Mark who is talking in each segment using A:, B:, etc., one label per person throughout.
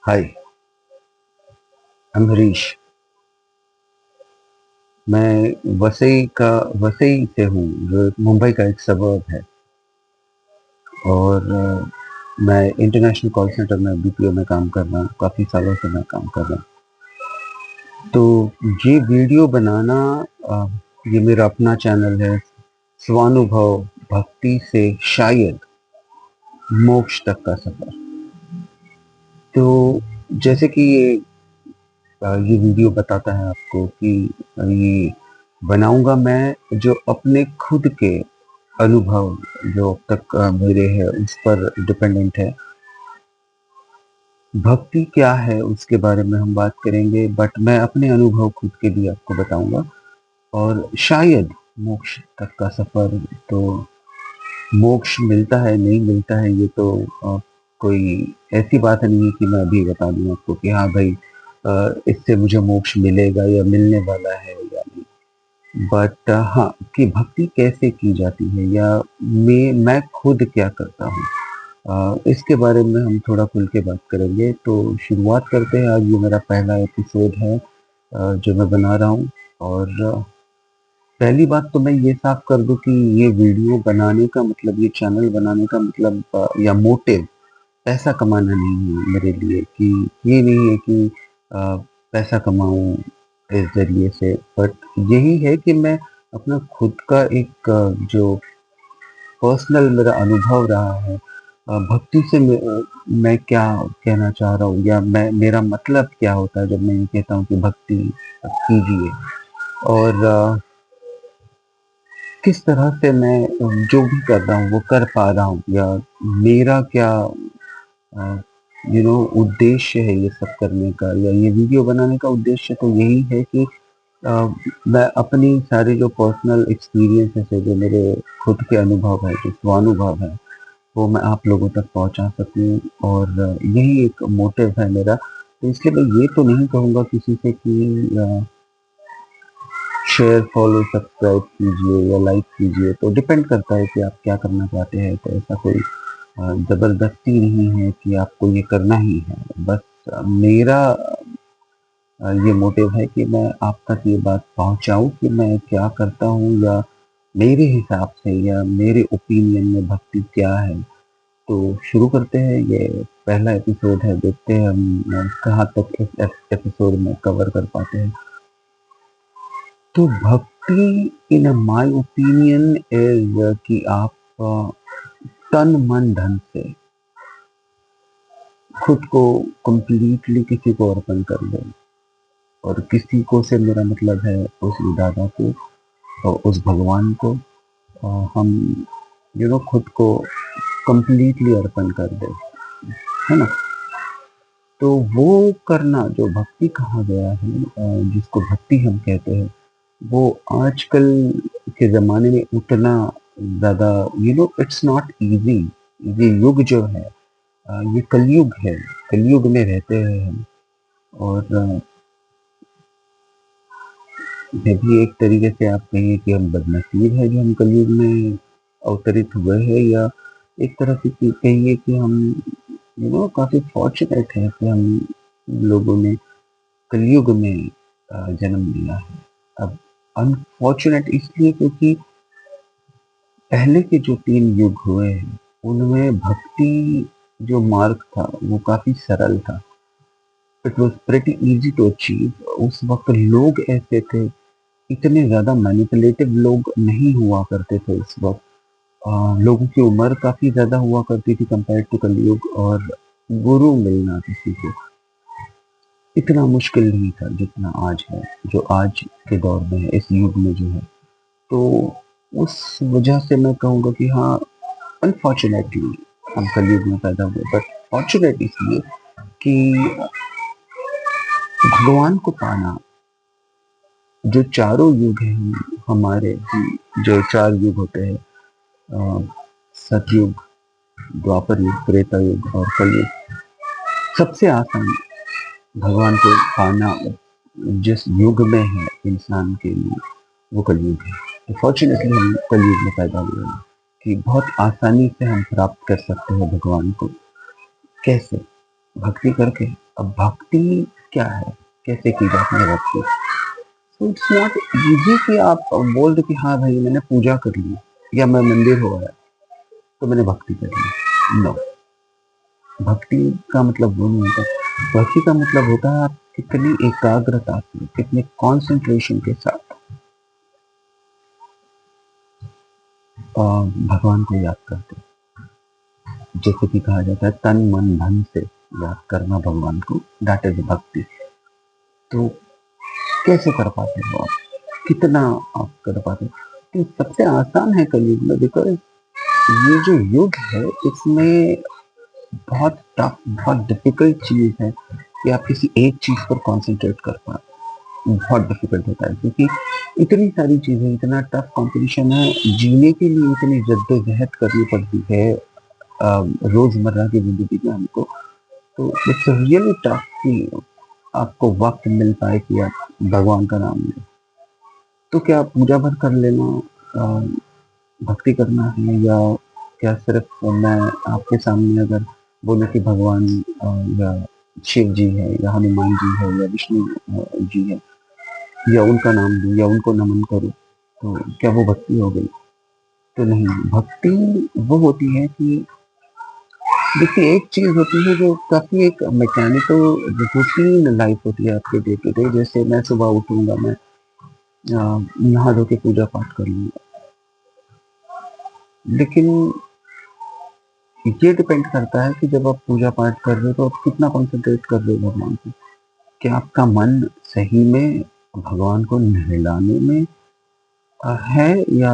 A: हाय, I'm Harish. मैं वसई से हूँ, जो मुंबई का एक सबर्ब है। और मैं इंटरनेशनल कॉल सेंटर में बीपीओ में काम कर रहा हूँ। काफ़ी सालों से मैं काम कर रहा हूँ। तो ये वीडियो बनाना, अ, ये मेरा अपना चैनल है, स्वानुभव भक्ति से शायद मोक्ष तक का सफर। तो जैसे कि ये वीडियो बताता है आपको कि ये बनाऊंगा मैं जो अपने खुद के अनुभव जो अब तक मेरे हैं उस पर डिपेंडेंट है। भक्ति क्या है उसके बारे में हम बात करेंगे, बट मैं अपने अनुभव खुद के भी आपको बताऊंगा। और शायद मोक्ष तक का सफर, तो मोक्ष मिलता है नहीं मिलता है ये तो कोई ऐसी बात नहीं है कि मैं अभी बता दूं आपको कि हाँ भाई, इससे मुझे मोक्ष मिलेगा या मिलने वाला है या नहीं। बट हाँ, कि भक्ति कैसे की जाती है या मैं खुद क्या करता हूँ, इसके बारे में हम थोड़ा खुल के बात करेंगे। तो शुरुआत करते हैं। आज ये मेरा पहला एपिसोड है जो मैं बना रहा हूँ। और पहली बात तो मैं ये साफ कर दूं कि ये वीडियो बनाने का मतलब, ये चैनल बनाने का मतलब या मोटिव पैसा कमाना नहीं है मेरे लिए। कि ये नहीं है कि पैसा कमाऊं इस जरिए से, बट यही है कि मैं अपना खुद का एक जो पर्सनल मेरा अनुभव रहा है, भक्ति से मैं क्या कहना चाह रहा हूँ या मेरा मतलब क्या होता है जब मैं ये कहता हूँ कि भक्ति कीजिए। और किस तरह से मैं जो भी कर रहा हूँ वो कर पा रहा हूँ, या मेरा क्या उद्देश्य है ये सब करने का, या ये वीडियो बनाने का उद्देश्य तो यही है कि अ, मैं अपनी सारे जो पर्सनल एक्सपीरियंसेस है, जो मेरे खुद के अनुभव है, जो स्वानुभव है, वो मैं आप लोगों तक पहुंचा सकूं। और यही एक मोटिव है मेरा। तो इसलिए मैं ये तो नहीं कहूँगा किसी से कि शेयर फॉलो सब्सक्राइब कीजिए या लाइक कीजिए। तो डिपेंड करता है कि आप क्या करना चाहते हैं। तो ऐसा कोई ज़बरदस्ती नहीं है कि आपको ये करना ही है। बस मेरा ये मोटिव है कि मैं आप तक ये बात पहुंचाऊं कि मैं क्या करता हूं, या मेरे हिसाब से या मेरे ओपिनियन में भक्ति क्या है। तो शुरू करते हैं। ये पहला एपिसोड है, देखते हैं हम कहाँ तक इस एपिसोड में कवर कर पाते हैं। तो भक्ति इन माय ओपिनियन इज कि आप तन मन धन से खुद को कंप्लीटली किसी को अर्पण कर दें। और किसी को से मेरा मतलब है उस दादा को और उस भगवान को। हम खुद को कंप्लीटली अर्पण कर दे, है ना। तो वो करना जो भक्ति कहा गया है, जिसको भक्ति हम कहते हैं, वो आजकल के ज़माने में उतना ज़्यादा इट्स नॉट ईज़ी। ये युग जो है, ये कलयुग है। कलयुग में रहते हैं हम। और ये भी एक तरीके से आप कहिए कि हम बदनसीब हैं जो हम कलयुग में अवतरित हुए हैं, या एक तरह से कहिए कि हम काफ़ी फॉर्चुनेट हैं कि हम लोगों ने कलयुग में जन्म लिया है। अब अनफॉर्चुनेट इसलिए क्योंकि पहले के जो 3 युग हुए हैं, उनमें भक्ति जो मार्ग था वो काफ़ी सरल था। It was pretty easy to achieve. उस वक़्त लोग ऐसे थे, इतने ज़्यादा मैनिपुलेटिव लोग नहीं हुआ करते थे उस वक़्त। लोगों की उम्र काफ़ी ज़्यादा हुआ करती थी कंपेयर टू कलयुग। और गुरु मिलना किसी को इतना मुश्किल नहीं था जितना आज है, जो आज के दौर में है, इस युग में जो है। तो उस वजह से मैं कहूँगा कि हाँ, अनफॉर्चुनेटली हम कलयुग में पैदा हुए, बट फॉर्चुनेट इसलिए कि भगवान को पाना, जो चारों युग हैं हमारे, जो 4 युग होते हैं, सतयुग, द्वापर युग, त्रेता युग और कलयुग, सबसे आसान भगवान को पाना जिस युग में है इंसान के लिए, वो कलयुग है। तो फॉर्चुनेटली हम कलयुग में पैदा हुए हैं कि बहुत आसानी से हम प्राप्त कर सकते हैं भगवान को। कैसे? भक्ति करके। अब भक्ति क्या है, कैसे की जाती है भक्ति? तो इट्स नॉट इजी कि आप बोल दो कि हाँ भाई मैंने पूजा कर ली या मैं मंदिर हो गया तो मैंने भक्ति कर ली। नो, भक्ति का मतलब वो नहीं होता। भक्ति का मतलब होता है आप कितनी एकाग्रता से, कितने कंसंट्रेशन के साथ भगवान को याद करते हैं। जैसे कि कहा जाता है तन मन धन से याद करना भगवान को, दैट इज भक्ति। तो कैसे कर पाते हो आप, कितना आप कर पाते हो? तो सबसे आसान है कलयुग में, बिकॉज ये जो युग है इसमें बहुत टफ, बहुत डिफिकल्ट चीज है कि आप किसी एक चीज पर कंसंट्रेट कर पाए। बहुत डिफिकल्ट होता है क्योंकि इतनी सारी चीजें, इतना टफ कंपटीशन है, जीने के लिए इतनी जद्दोजहद करनी पड़ती है रोजमर्रा की जिंदगी में हमको। तो इट्स रियली टफ कि आपको वक्त मिल पाए कि आप भगवान का नाम लें। तो क्या पूजा भर कर लेना भक्ति करना है, या क्या सिर्फ मैं आपके सामने अगर बोले कि भगवान या शिव जी है या हनुमान जी है या विष्णु जी है, या उनका नाम लूं या उनको नमन करूं, तो क्या वो भक्ति हो गई? तो नहीं, भक्ति वो होती है कि देखिए एक चीज होती है जो काफी एक मैकेनिकल रूटीन लाइफ होती है आपके डे टू डे। जैसे मैं सुबह उठूंगा, मैं नहा धो के पूजा पाठ कर लूंगा, लेकिन ये डिपेंड करता है कि जब आप पूजा पाठ कर रहे हो तो आप कितना कंसंट्रेट कर रहे हो भगवान पे। क्या आपका मन सही में भगवान को नहलाने में है, या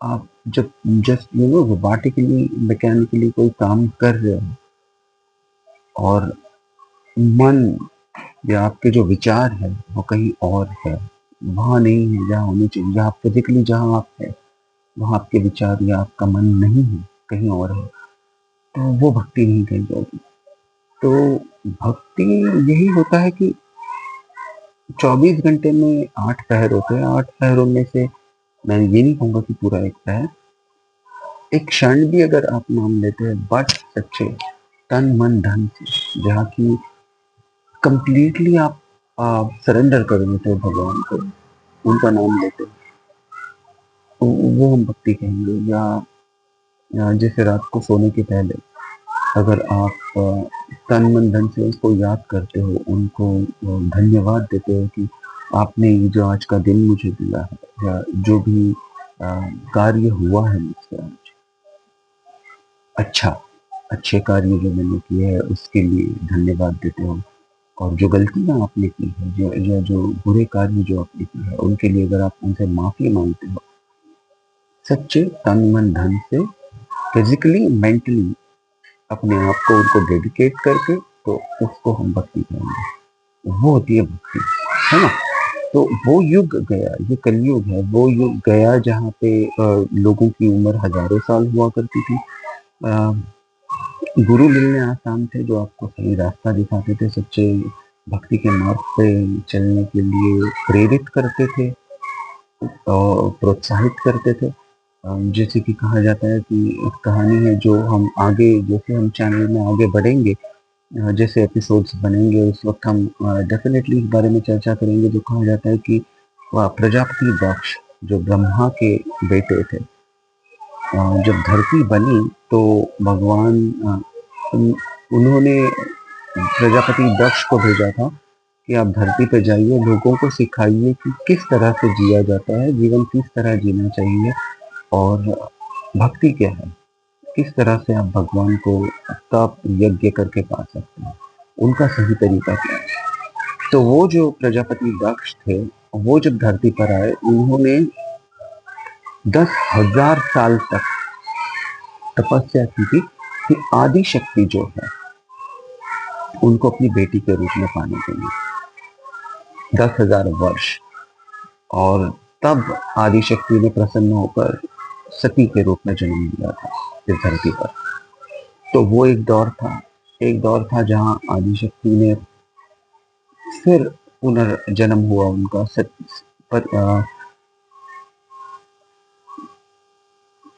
A: आप जब जस्ट रोबोटिकली मैकेनिकली कोई काम कर रहे हो और मन या आपके जो विचार है वो कहीं और है, वहां नहीं है जहाँ होनी चाहिए। जहाँ फिजिकली जहाँ आप है वहां आपके विचार या आपका मन नहीं है, कहीं और है, तो वो भक्ति नहीं कही जाएगी। तो भक्ति यही होता है कि 24 घंटे में 8 पहर होते हैं, 8 पहरों में से मैं ये नहीं कहूंगा कि पूरा एक पहर, एक क्षण भी अगर आप नाम लेते हैं बट सच्चे तन मन धन से, जहाँ की कंप्लीटली आप सरेंडर कर देते हो भगवान को, उनका नाम लेते हो, तो वो हम भक्ति कहेंगे। या जैसे रात को सोने के पहले अगर आप तन मन धन से उसको याद करते हो, उनको धन्यवाद देते हो कि आपने ये जो आज का दिन मुझे दिया है, या जो भी कार्य हुआ है मुझसे आज, अच्छा अच्छे कार्य जो मैंने किए हैं उसके लिए धन्यवाद देते हो, और जो गलतियां आपने की है, जो बुरे कार्य जो आपने किए हैं उनके लिए अगर आप उनसे माफी मांगते हो सच्चे तन मन धन से, फिजिकली मेंटली अपने आप को उनको डेडिकेट करके, तो उसको हम भक्ति कहेंगे। वो होती है भक्ति, है ना? तो वो युग गया, ये कलयुग है, वो युग गया जहाँ पे लोगों की उम्र हजारों साल हुआ करती थी। अ, गुरु मिलने आसान थे जो आपको सही रास्ता दिखाते थे, सच्चे भक्ति के मार्ग पे चलने के लिए प्रेरित करते थे और प्रोत्साहित करते थे। जैसे कि कहा जाता है कि एक कहानी है, जो हम आगे, जैसे हम चैनल में आगे बढ़ेंगे, जैसे एपिसोड्स बनेंगे उस वक्त हम डेफिनेटली इस बारे में चर्चा करेंगे। जो कहा जाता है कि वह प्रजापति दक्ष जो ब्रह्मा के बेटे थे, जब धरती बनी तो भगवान उन्होंने प्रजापति दक्ष को भेजा था कि आप धरती पर जाइए, लोगों को सिखाइए कि किस तरह से जिया जाता है, जीवन किस तरह जीना चाहिए, और भक्ति क्या है, किस तरह से आप भगवान को तप यज्ञ करके पा सकते हैं, उनका सही तरीका क्या है। तो वो जो प्रजापति दक्ष थे, वो जब धरती पर आए, उन्होंने 10,000 साल तक तपस्या की थी कि आदि शक्ति जो है उनको अपनी बेटी के रूप में पाने के लिए, 10,000 वर्ष। और तब आदि शक्ति ने प्रसन्न होकर सती के रूप में जन्म लिया था इस धरती पर। तो वो एक दौर था जहाँ आदि शक्ति ने फिर पुनर्जन्म हुआ उनका पर,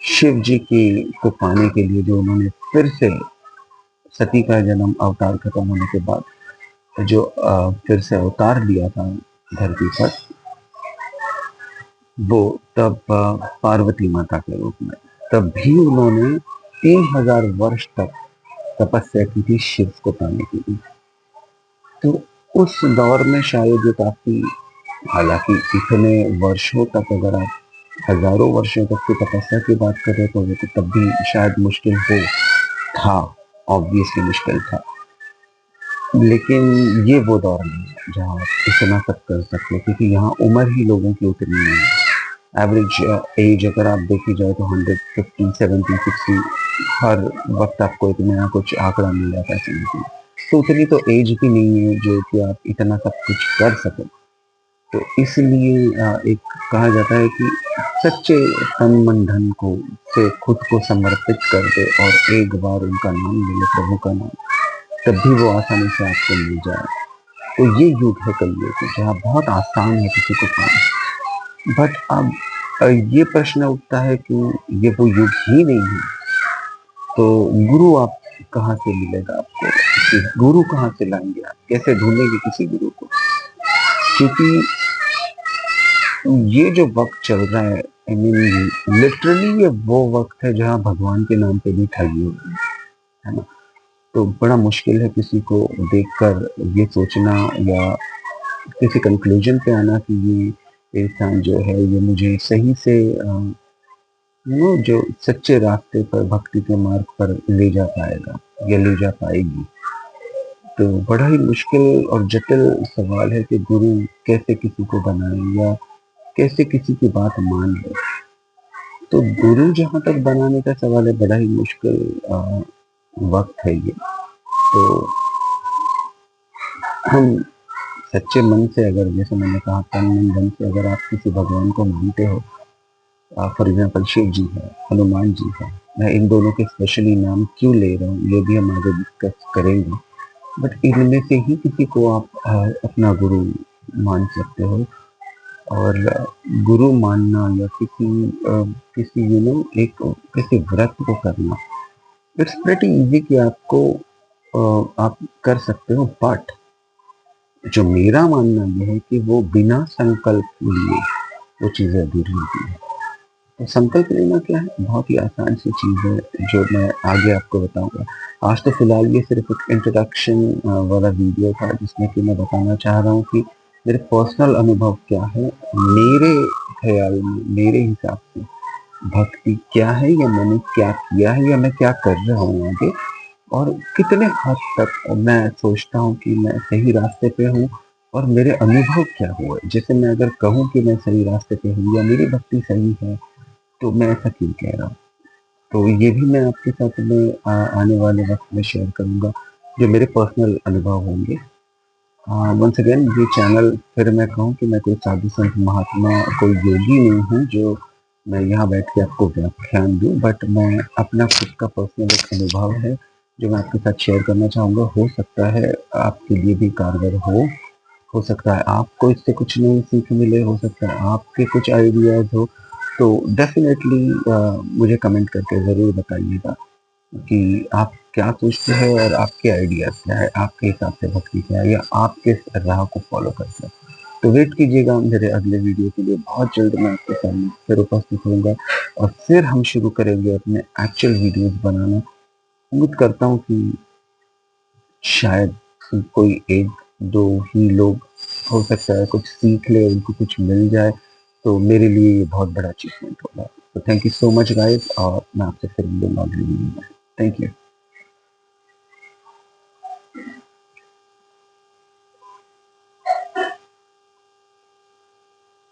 A: शिव जी की को पाने के लिए, जो उन्होंने फिर से सती का जन्म, अवतार खत्म होने के बाद जो फिर से अवतार लिया था धरती पर, वो तब पार्वती माता के रूप में, तब भी उन्होंने 3000 वर्ष तक तपस्या की थी शिव को पाने के लिए। तो उस दौर में शायद ये काफी, हालांकि इतने वर्षों तक, अगर आप हजारों वर्षों तक की तपस्या की बात कर रहे हो तो तब भी शायद मुश्किल हो था, ऑब्वियसली मुश्किल था। लेकिन ये वो दौर नहीं है जहाँ आप इतना सब कर सकते हो, क्योंकि यहाँ उम्र ही लोगों की उतनी नहीं है। एवरेज एज अगर आप देखी जाए तो 150, 70, 60 हर वक्त आपको एक नया कुछ आंकड़ा मिल जाता है सुनने के लिए। तो उतनी तो एज भी नहीं है जो कि आप इतना सब कुछ कर सको। तो इसलिए एक कहा जाता है कि सच्चे तन मन धन को से खुद को समर्पित कर दे और एक बार उनका नाम ले ले, प्रभु का नाम, तब भी वो आसानी से आपको मिल जाए। तो ये युग है कलयुग, जहाँ बहुत आसान है किसी को पाना। बट अब ये प्रश्न उठता है कि ये वो युग ही नहीं है, तो गुरु आप कहाँ से मिलेगा आपको, गुरु कहाँ से लाएंगे आप, कैसे ढूंढेंगे किसी गुरु को? क्योंकि ये जो वक्त चल रहा है, आई मीन लिटरली ये वो वक्त है जहाँ भगवान के नाम पे भी ठगी हो रही है ना। तो बड़ा मुश्किल है किसी को देखकर ये सोचना या किसी कंक्लूजन पे आना कि ये इंसान जो है ये मुझे सही से जो सच्चे रास्ते पर, भक्ति के मार्ग पर ले जा पाएगा या ले जा पाएगी। तो बड़ा ही मुश्किल और जटिल सवाल है कि गुरु कैसे किसी को बनाए या कैसे किसी की बात मान ले। तो गुरु जहाँ तक बनाने का सवाल है, बड़ा ही मुश्किल वक्त है ये। तो हम सच्चे मन से, अगर जैसे मैंने कहा तन मन धन से अगर आप किसी भगवान को मानते हो, फॉर एग्जाम्पल शिव जी है, हनुमान जी है, मैं इन दोनों के स्पेशली नाम क्यों ले रहा हूँ ये भी हम आगे डिस्कस करेंगे। बट इनमें से ही किसी को आप अपना गुरु मान सकते हो। और गुरु मानना या किसी एक किसी व्रत को करना, इट्स प्रेटी इजी कि आपको आप कर सकते हो। बट जो मेरा मानना ये है कि वो बिना संकल्प लिए वो चीज़ें अधूरी होती है। तो संकल्प लेना क्या है, बहुत ही आसान सी चीज़ है जो मैं आगे आपको बताऊंगा। आज तो फिलहाल ये सिर्फ एक इंट्रोडक्शन वाला वीडियो था जिसमें कि मैं बताना चाह रहा हूँ कि मेरे पर्सनल अनुभव क्या है, मेरे ख्याल में, मेरे हिसाब से भक्ति क्या है, या मैंने क्या किया है, या मैं क्या कर रहा हूँ आगे, और कितने हद तक मैं सोचता हूँ कि मैं सही रास्ते पे हूँ, और मेरे अनुभव क्या हुए। जैसे मैं अगर कहूँ कि मैं सही रास्ते पे हूँ या मेरी भक्ति सही है, तो मैं ऐसा क्यों कह रहा हूँ। तो ये भी मैं आपके साथ में आने वाले वक्त में शेयर करूंगा, जो मेरे पर्सनल अनुभव होंगे। वंस अगेन ये चैनल, फिर मैं कहूँ कि मैं कोई साधु संत महात्मा, कोई योगी नहीं हूँ जो मैं यहाँ बैठ के आपको व्याख्यान दूँ। बट मैं अपना खुद का पर्सनल एक अनुभव है जो मैं आपके साथ शेयर करना चाहूँगा। हो सकता है आपके लिए भी कारगर हो सकता है आपको इससे कुछ नई सीख मिले, हो सकता है आपके कुछ आइडियाज हो। तो डेफिनेटली मुझे कमेंट करके ज़रूर बताइएगा कि आप क्या सोचते हैं और आपके आइडियाज क्या है, आपके हिसाब से भक्ति क्या है, या आप किस राह को फॉलो करते हैं। तो वेट कीजिएगा मेरे अगले वीडियो के लिए। बहुत जल्द मैं आपके सामने फिर उपस्थित होऊंगा और फिर हम शुरू करेंगे अपने एक्चुअल वीडियोस बनाना। उम्मीद करता हूँ कि शायद कोई एक दो ही लोग, हो सकता है कुछ सीख ले, उनको कुछ मिल जाए, तो मेरे लिए ये बहुत बड़ा अचीवमेंट होगा। तो thank you so much guys, और मैं आपसे फिर मिलूंगा अगली वीडियो में। Thank you.